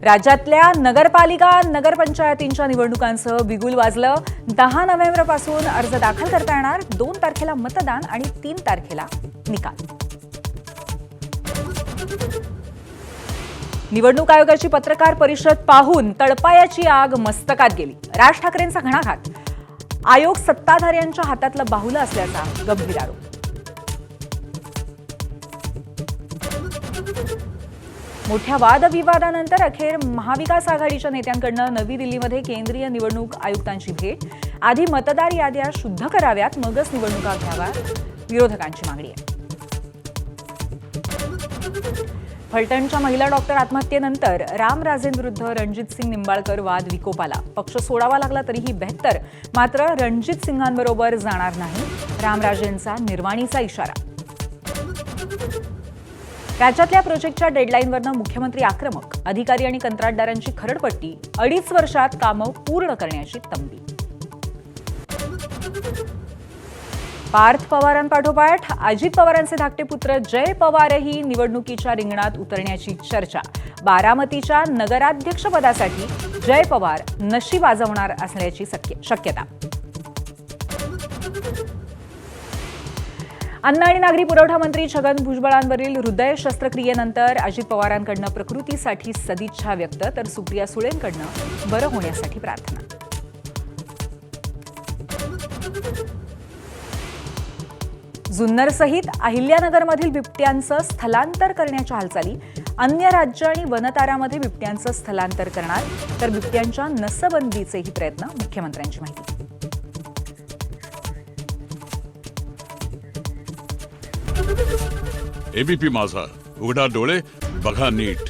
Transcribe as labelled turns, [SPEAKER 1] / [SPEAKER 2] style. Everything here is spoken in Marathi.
[SPEAKER 1] राज्यातल्या नगरपालिका नगरपंचायतींच्या निवडणुकांसह बिगुल वाजलं। 10 नोव्हेंबरपासून अर्ज दाखल करता येणार। 2 तारखेला मतदान आणि 3 तारखेला निकाल। निवडणूक आयोगाची पत्रकार परिषद पाहून तळपायाची आग मस्तकात गेली। राज ठाकरेंचा घणाघात। आयोग सत्ताधाऱ्यांच्या हातातलं बाहुलं असल्याचा गंभीर आरोप। मोठ्या वादविवादानंतर अखेर महाविकास आघाडीच्या नेत्यांकडून नवी दिल्लीमध्ये केंद्रीय निवडणूक आयुक्तांची भेट। आधी मतदार याद्या शुद्ध कराव्यात, मगच निवडणुका घ्याव्यात, विरोधकांची मागणी आहे। फलटणच्या महिला डॉक्टर आत्महत्येनंतर रामराजेंविरुद्ध रणजित सिंग निंबाळकर वाद विकोपाला। पक्ष सोडावा लागला तरीही बेहत्तर, मात्र रणजित सिंगांबरोबर जाणार नाही, रामराजेंचा निर्वाणीचा इशारा। राज्यातल्या प्रोजेक्टच्या डेडलाईनवरनं मुख्यमंत्री आक्रमक। अधिकारी आणि कंत्राटदारांची खरडपट्टी। 2.5 वर्षात कामं पूर्ण करण्याची तंबी। पार्थ पवारांपाठोपाठ अजित पवारांचे धाकटे पुत्र जय पवारही निवडणुकीच्या रिंगणात उतरण्याची चर्चा। बारामतीच्या नगराध्यक्षपदासाठी जय पवार नशीब आजवणार असल्याची शक्यता। अन्न आणि नागरी पुरवठा मंत्री छगन भुजबळांवरील हृदय शस्त्रक्रियेनंतर अजित पवारांकडून प्रकृतीसाठी सदिच्छा व्यक्त, तर सुप्रिया सुळेंकडून बरं होण्यासाठी प्रार्थना। जुन्नरसहित अहिल्यानगरमधील बिबट्यांचं स्थलांतर करण्याच्या हालचाली। अन्य राज्य आणि वनतारामध्ये बिबट्यांचं स्थलांतर करणार, तर बिबट्यांच्या नसबंदीचेही प्रयत्न, मुख्यमंत्र्यांची माहिती।
[SPEAKER 2] एबीपी माझा, उघडा डोळे बघा नीट।